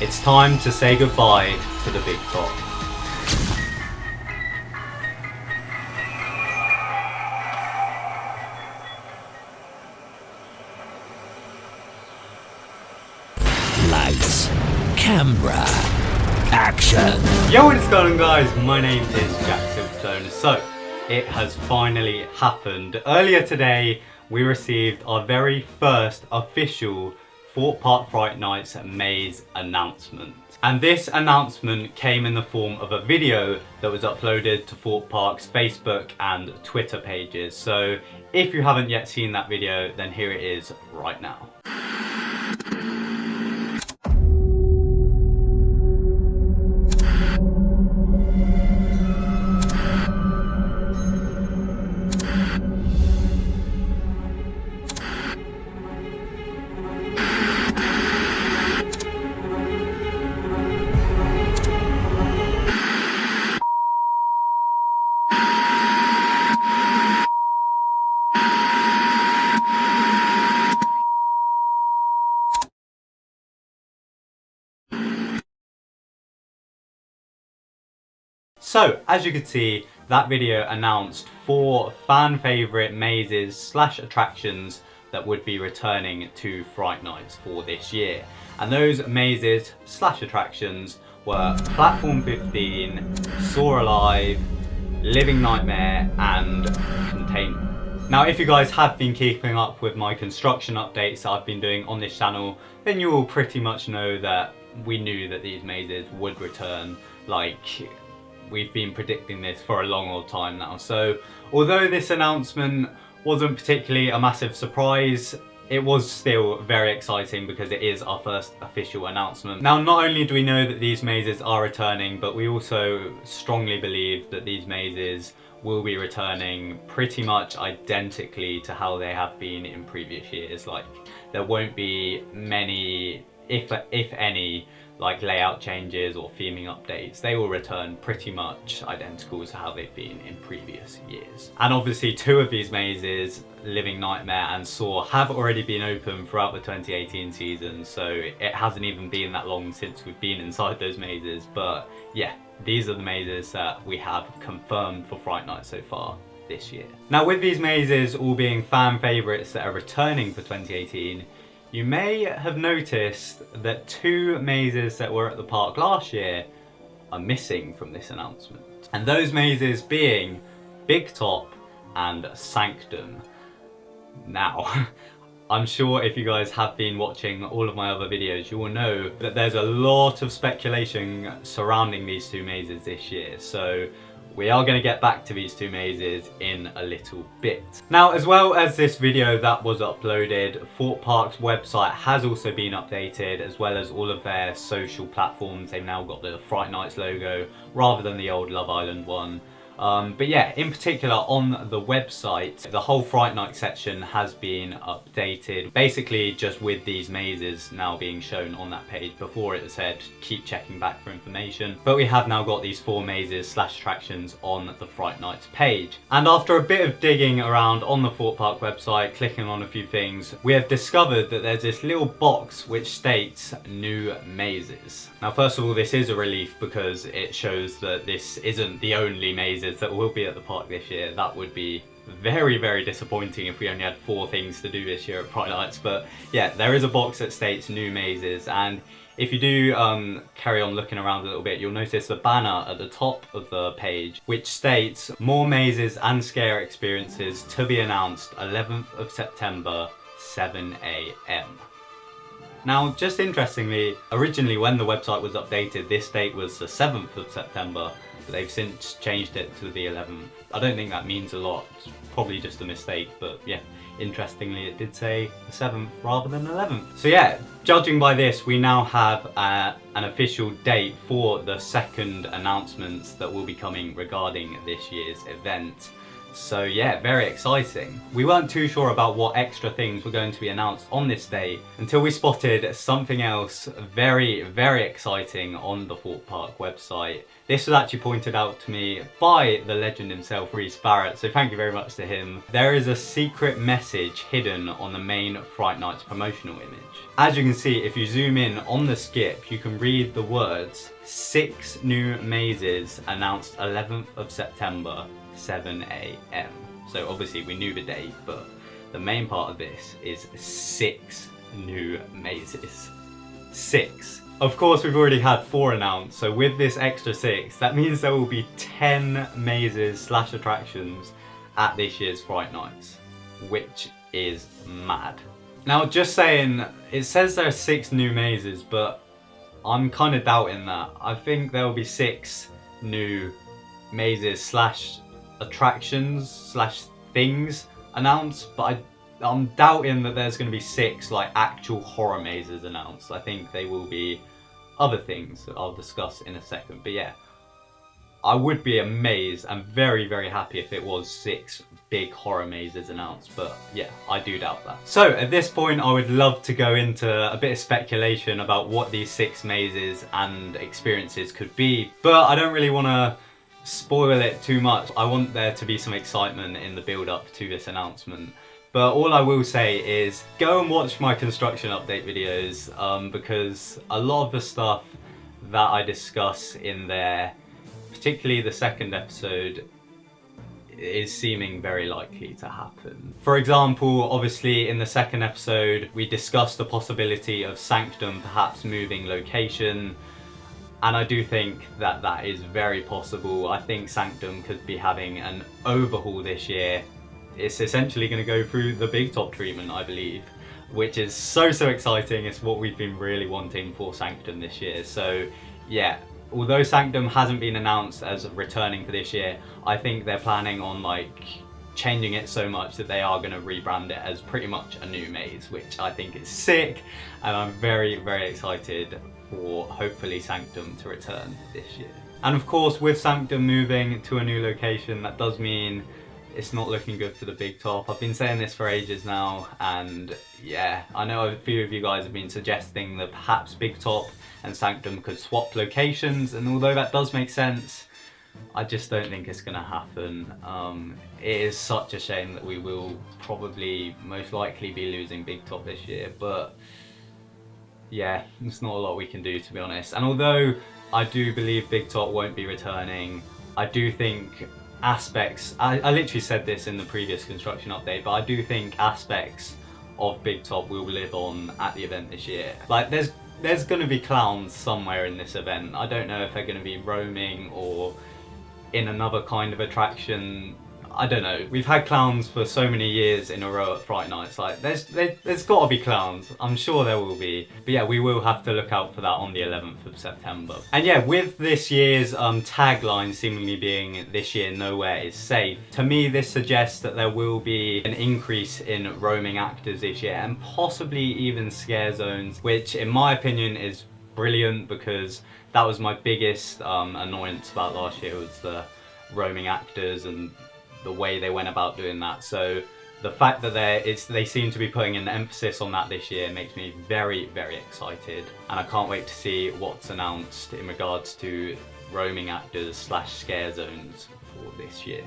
It's time to say goodbye to the big top. Lights, camera, action. Yo, what's going on, guys? My name is TheJackSilkstone. So, it has finally happened. Earlier today, we received our very first official Thorpe Park Fright Nights maze announcement. And this announcement came in the form of a video that was uploaded to Thorpe Park's Facebook and Twitter pages. So, if you haven't yet seen that video, then here it is right now. So, as you can see, that video announced 4 fan favourite mazes / attractions that would be returning to Fright Nights for this year. And those mazes / attractions were Platform 15, Saw Alive, Living Nightmare and Containment. Now, if you guys have been keeping up with my construction updates that I've been doing on this channel, then you will pretty much know that we knew that these mazes would return. We've been predicting this for a long old time now. So although this announcement wasn't particularly a massive surprise, it was still very exciting because it is our first official announcement. Now, not only do we know that these mazes are returning, but we also strongly believe that these mazes will be returning pretty much identically to how they have been in previous years. There won't be many, if any, layout changes or theming updates. They will return pretty much identical to how they've been in previous years. And obviously 2 of these mazes, Living Nightmare and Saw, have already been open throughout the 2018 season, so it hasn't even been that long since we've been inside those mazes. But yeah, these are the mazes that we have confirmed for Fright Night so far this year. Now, with these mazes all being fan favourites that are returning for 2018, you may have noticed that 2 mazes that were at the park last year are missing from this announcement. And those mazes being Big Top and Sanctum. Now, I'm sure if you guys have been watching all of my other videos, you will know that there's a lot of speculation surrounding these 2 mazes this year. So we are going to get back to these 2 mazes in a little bit. Now, as well as this video that was uploaded, Thorpe Park's website has also been updated, as well as all of their social platforms. They've now got the Fright Nights logo rather than the old Love Island one. But yeah, in particular on the website, the whole Fright Night section has been updated. Basically just with these mazes now being shown on that page. Before it said keep checking back for information. But we have now got these 4 mazes / attractions on the Fright Nights page. And after a bit of digging around on the Thorpe Park website, clicking on a few things, we have discovered that there's this little box which states new mazes. Now, first of all, this is a relief because it shows that this isn't the only mazes that will be at the park this year. That would be very, very disappointing if we only had 4 things to do this year at Fright Nights. But yeah, there is a box that states new mazes, and if you do carry on looking around a little bit, you'll notice the banner at the top of the page which states more mazes and scare experiences to be announced 11th of September, 7 AM. Now, just interestingly, originally when the website was updated, this date was the 7th of September, but they've since changed it to the 11th. I don't think that means a lot, it's probably just a mistake, but yeah, interestingly it did say the 7th rather than 11th. So yeah, judging by this, we now have an official date for the second announcements that will be coming regarding this year's event. So yeah, very exciting. We weren't too sure about what extra things were going to be announced on this day until we spotted something else very, very exciting on the Thorpe Park website. This was actually pointed out to me by the legend himself, Reese Barrett, so thank you very much to him. There is a secret message hidden on the main Fright Nights promotional image. As you can see, if you zoom in on the skip, you can read the words, 6 new mazes announced 11th of September, 7 AM. So obviously we knew the date, but the main part of this is 6 new mazes. 6. Of course, we've already had 4 announced, so with this extra 6, that means there will be 10 mazes / attractions at this year's Fright Nights, which is mad. Now, just saying, it says there are 6 new mazes, but I'm kind of doubting that. I think there will be 6 new mazes / attractions / things announced, but I'm doubting that there's going to be 6 like actual horror mazes announced. I think they will be other things that I'll discuss in a second. But yeah, I would be amazed and very, very happy if it was 6 big horror mazes announced, but yeah, I do doubt that. So at this point, I would love to go into a bit of speculation about what these 6 mazes and experiences could be, but I don't really want to spoil it too much. I want there to be some excitement in the build up to this announcement. But all I will say is go and watch my construction update videos, because a lot of the stuff that I discuss in there, particularly the second episode, is seeming very likely to happen. For example, obviously in the second episode we discussed the possibility of Sanctum perhaps moving location, and I do think that that is very possible. I think Sanctum could be having an overhaul this year. It's essentially going to go through the Big Top treatment, I believe, which is so exciting. It's what we've been really wanting for Sanctum this year. So yeah, although Sanctum hasn't been announced as returning for this year, I think they're planning on like changing it so much that they are going to rebrand it as pretty much a new maze, which I think is sick, and I'm very, very excited for hopefully Sanctum to return this year. And of course, with Sanctum moving to a new location, that does mean it's not looking good for the Big Top. I've been saying this for ages now, and yeah, I know a few of you guys have been suggesting that perhaps Big Top and Sanctum could swap locations, and although that does make sense, I just don't think it's going to happen. It is such a shame that we will probably most likely be losing Big Top this year, but yeah, there's not a lot we can do, to be honest. And although I do believe Big Top won't be returning, I do think aspects, I literally said this in the previous construction update, but I do think aspects of Big Top will live on at the event this year. Like there's going to be clowns somewhere in this event. I don't know if they're going to be roaming or in another kind of attraction. I don't know. We've had clowns for so many years in a row at Fright Nights. Like there's got to be clowns. I'm sure there will be. But yeah, we will have to look out for that on the 11th of September. And yeah, with this year's tagline seemingly being "This year nowhere is safe," to me this suggests that there will be an increase in roaming actors this year, and possibly even scare zones, which in my opinion is brilliant, because that was my biggest annoyance about last year, was the roaming actors and the way they went about doing that. So the fact that they seem to be putting an emphasis on that this year makes me very, very excited, and I can't wait to see what's announced in regards to roaming actors / scare zones for this year.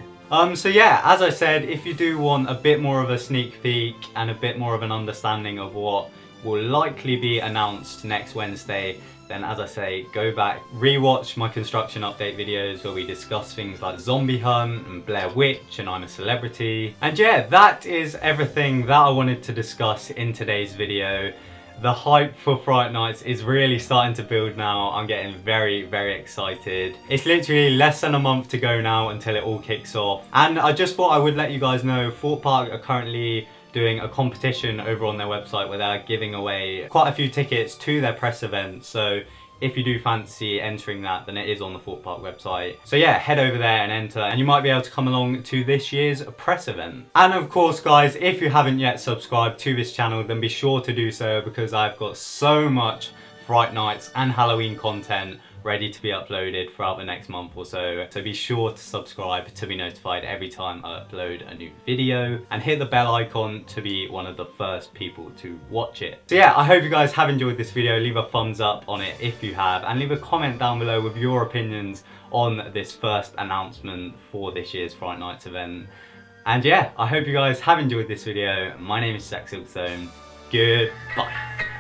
So yeah, as I said, if you do want a bit more of a sneak peek and a bit more of an understanding of what will likely be announced next Wednesday, then as I say, go back, rewatch my construction update videos where we discuss things like Zombie Hunt and Blair Witch and I'm a Celebrity. And yeah, that is everything that I wanted to discuss in today's video. The hype for Fright Nights is really starting to build now. I'm getting very, very excited. It's literally less than a month to go now until it all kicks off. And I just thought I would let you guys know, Thorpe Park are currently doing a competition over on their website where they're giving away quite a few tickets to their press event. So if you do fancy entering that, then it is on the Thorpe Park website. So yeah, head over there and enter, and you might be able to come along to this year's press event. And of course guys, if you haven't yet subscribed to this channel, then be sure to do so, because I've got so much Fright Nights and Halloween content ready to be uploaded throughout the next month or so. So be sure to subscribe to be notified every time I upload a new video, and hit the bell icon to be one of the first people to watch it. So yeah, I hope you guys have enjoyed this video. Leave a thumbs up on it if you have, and leave a comment down below with your opinions on this first announcement for this year's Fright Nights event. And yeah, I hope you guys have enjoyed this video. My name is TheJackSilkstone. Goodbye.